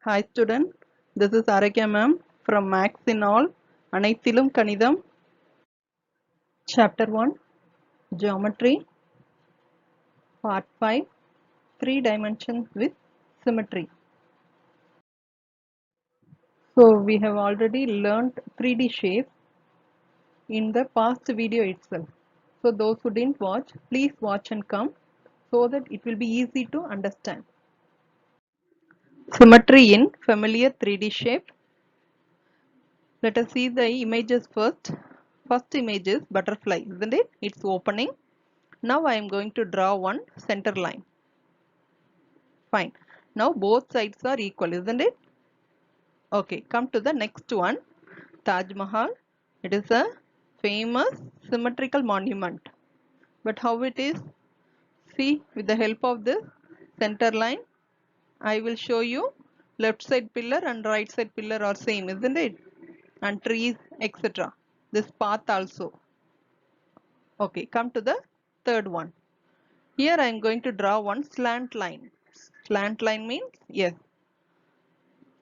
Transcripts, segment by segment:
Hi student, this is Arakya ma'am from Max in All, Anaithilum Kanidam, Chapter 1, Geometry, Part 5, 3 dimensions with symmetry. So we have already learnt 3D shapes in the past video itself. So those who didn't watch, please watch and come so that it will be easy to understand. Symmetry in familiar 3D shape. Let us see the images first. First image is butterfly, isn't it? It's opening. Now I am going to draw one center line. Fine. Now both sides are equal, isn't it? Okay, come to the next one. Taj Mahal. It is a famous symmetrical monument. But how it is? See, with the help of this center line, I will show you left side pillar and right side pillar are same, isn't it? And trees, etc. This path also. Okay, come to the third one. Here I am going to draw one slant line. Slant line means, yes,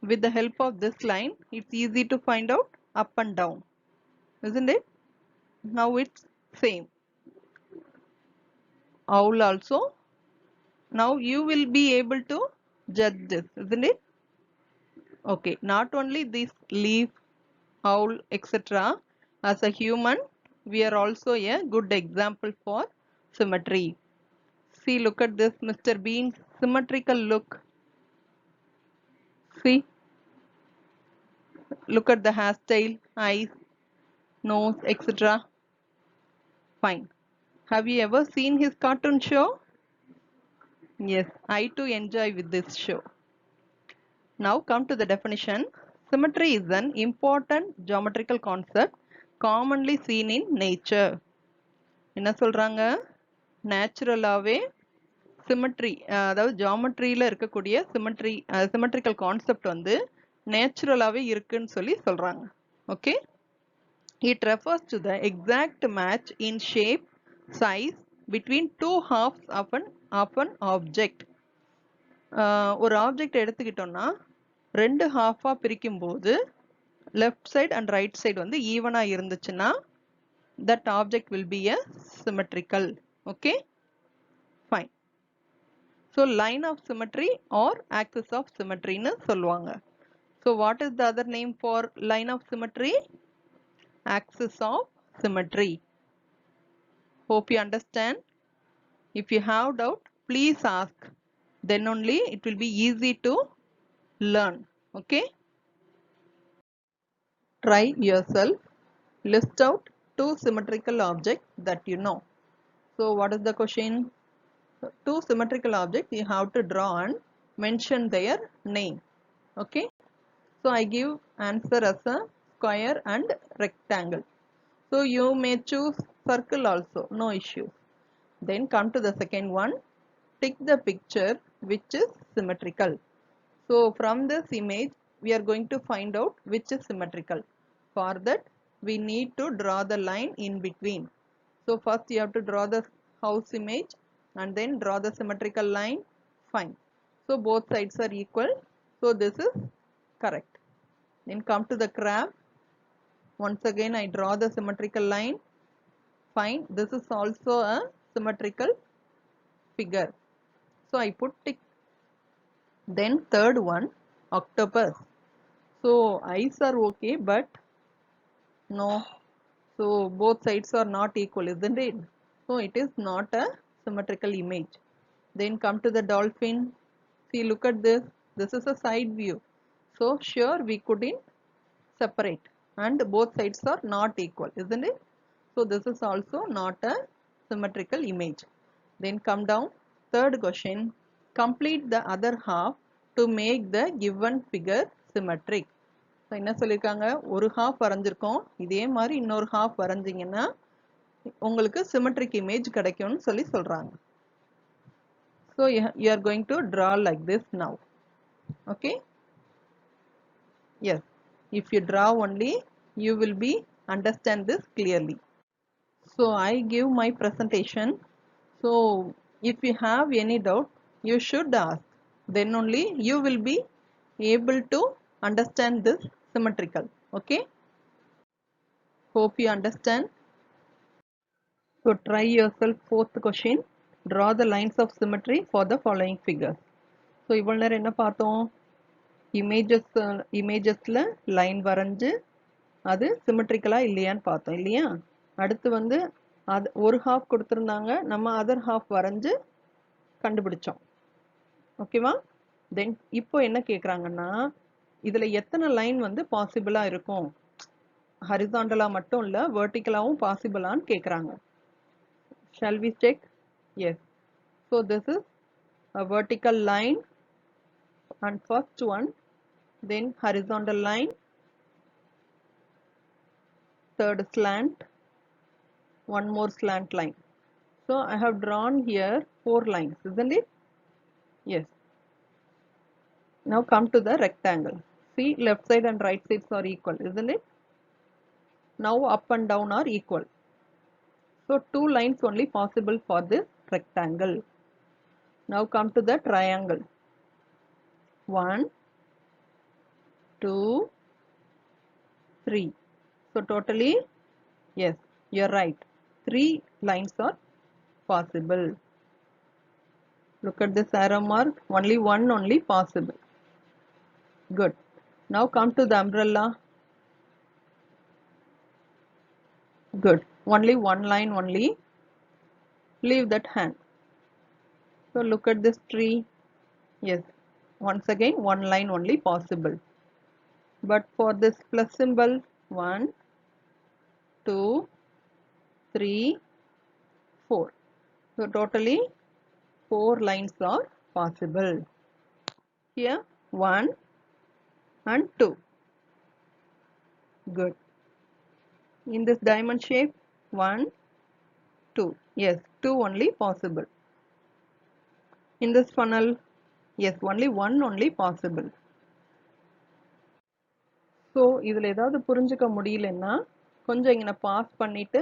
with the help of this line, it's easy to find out up and down, isn't it? Now it's same. Owl also. Now you will be able to judge this, isn't it? Okay, not only this leaf, owl, etc. As a human, we are also a good example for symmetry. See, look at this Mr. Bean's symmetrical look. See, look at the hairstyle, eyes, nose, etc. Fine. Have you ever seen his cartoon show? Yes, I too enjoy with this show. Now come to the definition. Symmetry is an important geometrical concept commonly seen in nature. என்ன சொல்றாங்க? நேச்சுரலாவே symmetry, அதாவது ஜியாமெட்ரியில இருக்கக்கூடிய symmetrical concept வந்து நேச்சுரலாவே இருக்குன்னு சொல்றாங்க. Okay, it refers to the exact match in shape, size between two halves of an object. ஒரு object எடுத்துக்கிட்டோம்னா ரெண்டு ஹாஃபா பிரிக்கும் போது left side and right side வந்து ஈவனா இருந்துச்சுன்னா that object will be a symmetrical. Okay, fine. So line of symmetry or axis of symmetry ன்னு சொல்லுவாங்க. So what is the other name for line of symmetry? Axis of symmetry. Hope you understand. If you have doubt, please ask. Then only it will be easy to learn. Okay, try yourself. List out two symmetrical objects that you know. So what is the question? Two symmetrical objects you have to draw and mention their name. Okay, so I give answer as a square and rectangle. So you may choose circle also, no issue. Then come to the second one. Tick the picture which is symmetrical. So from this image we are going to find out which is symmetrical. For that we need to draw the line in between. So first you have to draw the house image and then draw the symmetrical line. Fine. So both sides are equal. So this is correct. Then come to the crab. Once again I draw the symmetrical line. Fine. This is also a symmetrical figure. So I put tick. Then third one, octopus. So eyes are okay, but no. So both sides are not equal, isn't it? So it is not a symmetrical image. Then come to the dolphin. See, look at this. This is a side view. So sure we couldn't separate and both sides are not equal, isn't it? So this is also not a symmetrical image. Then come down. Third question. Complete the other half to make the given figure symmetric. So என்ன சொல்லிருக்காங்க, ஒரு half வரைஞ்சிருக்கோம், இதே மாதிரி இன்னொரு half வரைஞ்சிங்கன்னா உங்களுக்கு symmetric image கிடைக்கும்னு சொல்றாங்க. So you are going to draw like this now. Okay, yes, if you draw only you will be understand this clearly. So I give my presentation. So if you have any doubt you should ask, then only you will be able to understand this symmetrical. Okay, hope you understand. So try yourself. Fourth question, draw the lines of symmetry for the following figures. So இவ்வளவு நேரம் என்ன பார்த்தோம், இமேஜஸ்ல line வரைஞ்சு அது சிமெட்ரிக்கலா இல்லையான்னு பார்த்தோம் இல்லையா. அடுத்து வந்து அது ஒரு ஹாஃப் கொடுத்துருந்தாங்க, நம்ம அதர் ஹாஃப் வரைஞ்சு கண்டுபிடிச்சோம். ஓகேவா. தென் இப்போ என்ன கேட்குறாங்கன்னா, இதுல எத்தனை லைன் வந்து பாசிபிளா இருக்கும், ஹரிசாண்டலா மட்டும் இல்ல வெர்டிக்கலாவும் பாசிபிளான்னு கேட்குறாங்க. Shall we check? Yes. So this is a vertical line and first one, then horizontal line, third slant, one more slant line. So I have drawn here 4 lines, isn't it? Yes. Now come to the rectangle. See, left side and right sides are equal, isn't it? Now up and down are equal. So 2 lines only possible for this rectangle. Now come to the triangle. 1, 2, 3. So totally, yes, you're right. 3 lines are possible. Look at this arrow mark. Only one only possible. Good. Now come to the umbrella. Good. Only one line only. Leave that hand. So look at this tree. Yes. Once again, one line only possible. But for this plus symbol, 1, 2, 3, 4. So totally 4 lines are possible. Here 1 and 2. Good. In this diamond shape, 1, 2. Yes, 2 only possible. In this funnel, yes, only 1 only possible. So இதில் ஏதாவது புரிஞ்சுக்க முடியலன்னா கொஞ்சம் இங்கே pass பண்ணிட்டு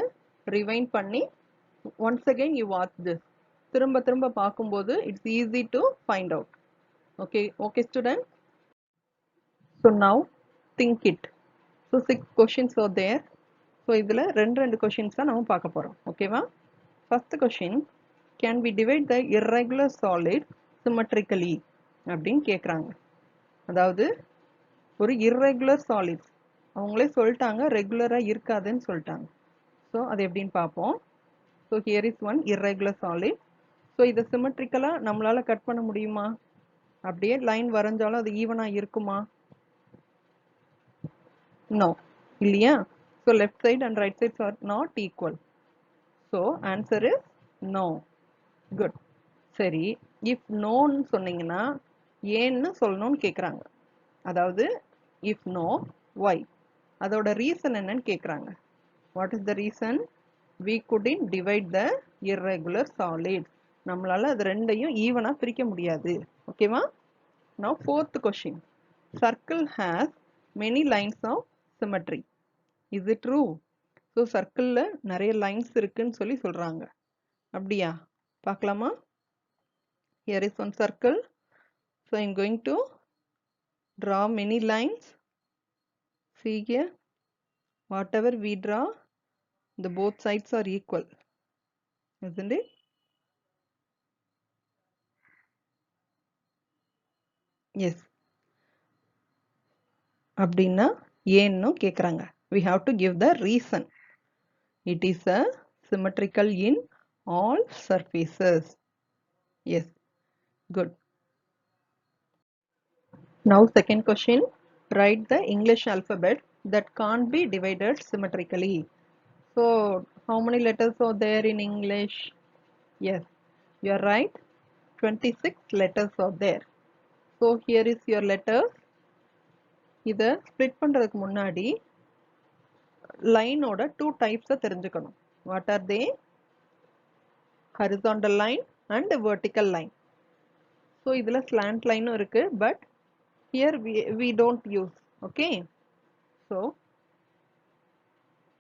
rewind பண்ணி once again you watch this. திரும்ப திரும்ப பார்க்கும்போது it's easy to find out. Okay students. So now think it. So 6 questions are there. So இதில் ரெண்டு questions தான் நம்ம பார்க்க போறோம். ஓகேவா. First question, can we divide the irregular solid symmetrically அப்படின்னு கேட்குறாங்க. அதாவது ஒரு irregular solid அவங்களே சொல்லிட்டாங்க ரெகுலராக இருக்காதுன்னு சொல்லிட்டாங்க. ஸோ அது எப்படின்னு பார்ப்போம். So here is one irregular solid. So இதை சிமெட்ரிக்கலாக நம்மளால் கட் பண்ண முடியுமா, அப்படியே லைன் வரைஞ்சாலும் அது ஈவனாக இருக்குமா? நோ, இல்லையா. So left side and right sides are not equal. So answer is no. Good. சரி, இஃப் நோன்னு சொன்னீங்கன்னா ஏன்னு சொல்லணும்னு கேட்குறாங்க. அதாவது இஃப் நோ ஒய், அதோட ரீசன் என்னன்னு கேட்குறாங்க. What is the reason? we couldn't divide the irregular solids. நம்மளால அது ரெண்டையும் ஈவனா பிரிக்க முடியாது. ஓகேவா. now fourth question, circle has many lines of symmetry. is it true? so சர்க்கிள்ல நிறைய லைன்ஸ் இருக்குன்னு சொல்றாங்க. அப்படியா? பார்க்கலாமா. here is one circle. so I'm going to draw many lines. see here, whatever we draw, the both sides are equal, isn't it? yes. அப்படின்னா ஏன்னு கேட்குறாங்க. we have to give the reason. it is a symmetrical in all surfaces. yes, good. now second question, write the English alphabet that can't be divided symmetrically. so how many letters are there in English? yes, you are right, 26 letters are there. so here is your letters. இதை split பண்றதுக்கு முன்னாடி லைனோட 2 டைப்ஸை தெரிஞ்சுக்கணும். What are they? horizontal line and vertical line. so இதில் slant லைனும் இருக்கு, but here we don't use. okay, so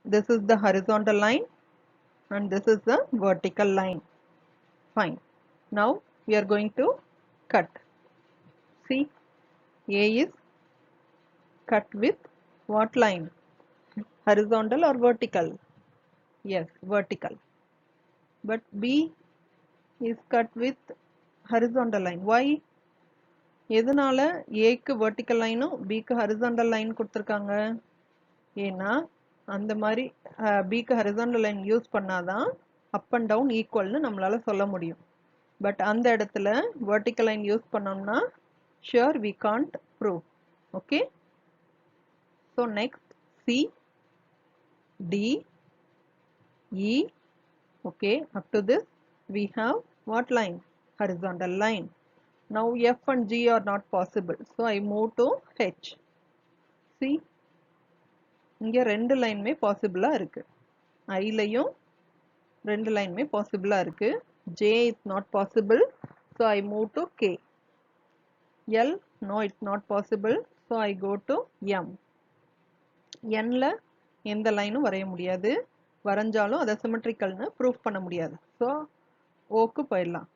this is the horizontal line and this is the vertical line. fine. now we are going to cut. see, A is cut with what line? Horizontal or vertical? Yes, vertical. But B is cut with horizontal line. Why? எதனால Aக்கு vertical லைனும் Bக்கு horizontal line கொடுத்திருக்காங்க? ஏன்னா அந்த மாதிரி Bக்கு horizontal line use பண்ணாதான் up and down equalனு நம்மளால சொல்ல முடியும். பட் அந்த இடத்துல vertical line யூஸ் பண்ணோம்னா sure we can't prove. Okay. So next C, D, E. Okay, up to this we have what line? Horizontal line. Now F and G are not possible, so I move to H. See, இங்க ரெண்டு லைனுமே பாசிபிளா இருக்கு. I லையும் ரெண்டு லைனுமே பாசிபிளா இருக்கு. J is not possible, so I move to K. L, no, it's not possible, so I go to M. N ல எந்த லைனும் வரைய முடியாது. வரைஞ்சாலும் அதை சிமெட்ரிக்கல்னு ப்ரூஃப் பண்ண முடியாது. ஸோ ஓக்கு போயிடலாம்.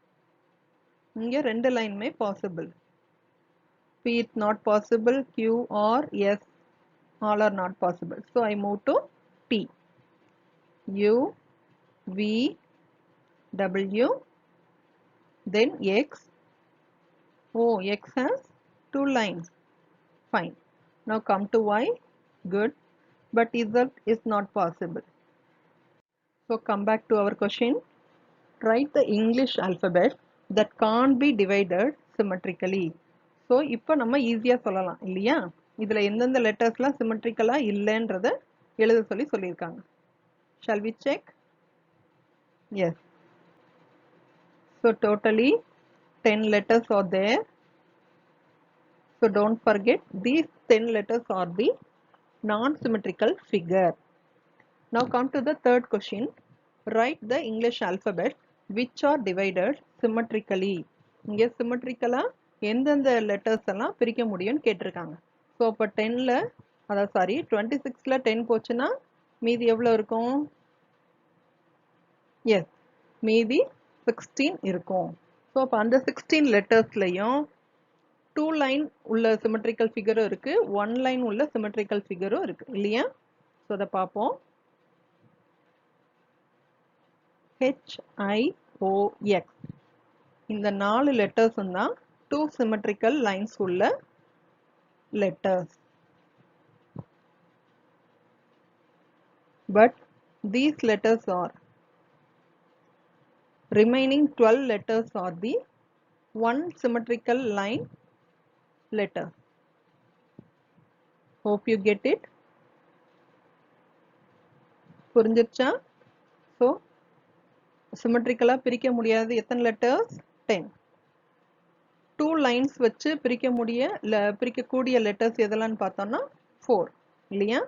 இங்கே ரெண்டு லைனுமே possible. P is not possible, Q or S all are not possible. So I move to T. U, V, W, then X. Oh, X has two lines. Fine. Now come to Y. Good. But Z is not possible. So come back to our question. Write the English alphabet that can't be divided symmetrically. So இப்போ நம்ம ஈஸியா சொல்லலாம் இல்லையா? இதுல எந்தெந்த லெட்டர்ஸ்லாம் சிமெட்ரிக்கலா இல்லைன்றத எழுத சொல்லியிருக்காங்க. Shall we check? Yes. So totally 10 letters are there. So don't forget these 10 letters are the non-symmetrical figure. Now come to the third question. Write the English alphabet which are divided symmetrically. இங்கே symmetrically எந்தெந்த letters எல்லாம் பிரிக்க முடியும்னு கேட்டிருக்காங்க. So அப்போ 10ல அதாவது sorry 26ல 10 போச்சுன்னா மீதி எவ்வளோ இருக்கும்? எஸ், மீதி 16 இருக்கும். ஸோ அப்போ அந்த 16 லெட்டர்ஸ்லையும் 2 லைன் உள்ள சிமெட்ரிக்கல் ஃபிகரும் இருக்கு, 1 லைன் உள்ள சிமெட்ரிக்கல் ஃபிகரும் இருக்கு இல்லையா? ஸோ அதை பார்ப்போம். HIOX இந்த 4 லெட்டர்ஸும் தான் 2 symmetrical lines உள்ள letters. But these letters are remaining 12 letters are the one symmetrical line letter. Hope you get it. புரிஞ்சிருச்சா? So சிமெட்ரிக்கலா பிரிக்க முடியாது எத்தனை லெட்டர்ஸ்? 10. 2 லைன்ஸ் வச்சு பிரிக்கக்கூடிய லெட்டர்ஸ் எதெல்லாம் பார்த்தோம்னா 4 இல்லையா?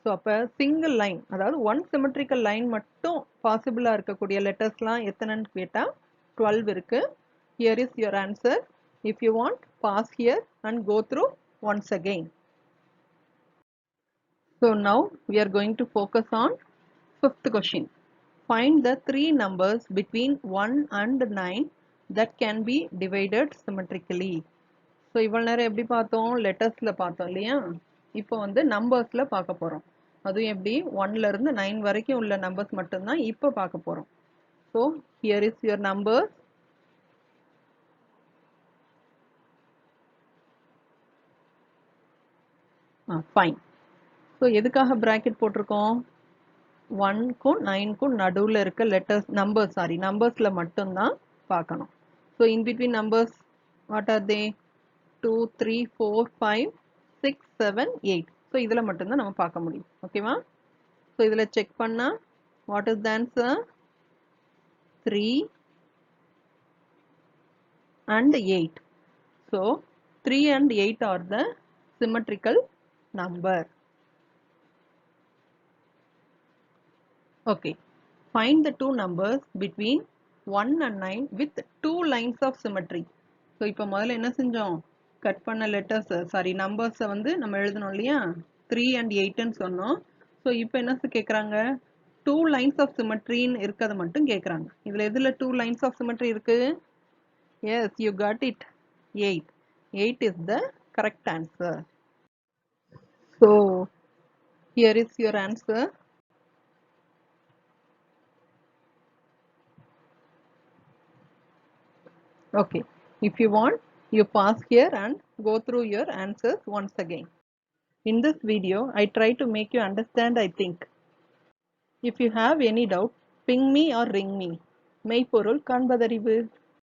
ஸோ அப்போ சிங்கிள் லைன் அதாவது 1 சிமெட்ரிக்கல் லைன் மட்டும் பாசிபிளாக இருக்கக்கூடிய லெட்டர்ஸ்லாம் எத்தனைன்னு கேட்டால் 12 இருக்கு. Here is your answer. If you want, pause here and go through once again. So now we are going to focus on 5th question. Find the 3 numbers between 1 and 9 that can be divided symmetrically. So இவ்வளவு நேரம் எப்படி பார்த்தோம்? லெட்டர்ஸ்ல பார்த்தோம் இல்லையா? இப்போ வந்து நம்பர்ஸ்ல பார்க்க போறோம். அதுவும் எப்படி 1ல இருந்து 9 வரைக்கும் உள்ள நம்பர்ஸ் மட்டும்தான் இப்போ பார்க்க போறோம். So here is your numbers. Fine. So எதுக்காக bracket போட்டிருக்கோம்? 1க்கும் 9க்கும் நடுவுல இருக்க லெட்டர்ஸ் நம்பர்ஸ்ல மட்டும்தான் பார்க்கணும். So in between numbers what are they? 2, 3, 4, 5, 6, 7, 8. So இதுல மட்டும்தான் நம்ம பார்க்க முடியும். ஓகேவா? So இதுல செக் பண்ணா what is the answer? 3 and 8. So 3 and 8 are the symmetrical number. Okay, find the 2 numbers between 1 and 9 with 2 lines of symmetry. So இப்போ முதல்ல என்ன செஞ்சோம்? கட் பண்ண லெட்டர்ஸ் நம்பர்ஸை வந்து நம்ம எழுதணும் இல்லையா? 3 and 8ன்னு சொன்னோம். ஸோ இப்போ என்ன கேட்குறாங்க? 2 lines of symmetryன்னு இருக்கிறத மட்டும் கேட்குறாங்க. இதில் எதில் 2 lines of symmetry இருக்கு? Yes, you got it. 8. 8 is the correct answer. So here is your answer. Okay, if you want, you pause here and go through your answers once again. In this video, I try to make you understand, I think. If you have any doubt, ping me or ring me. மெய்ப்பொருள் காண்பதறிவு.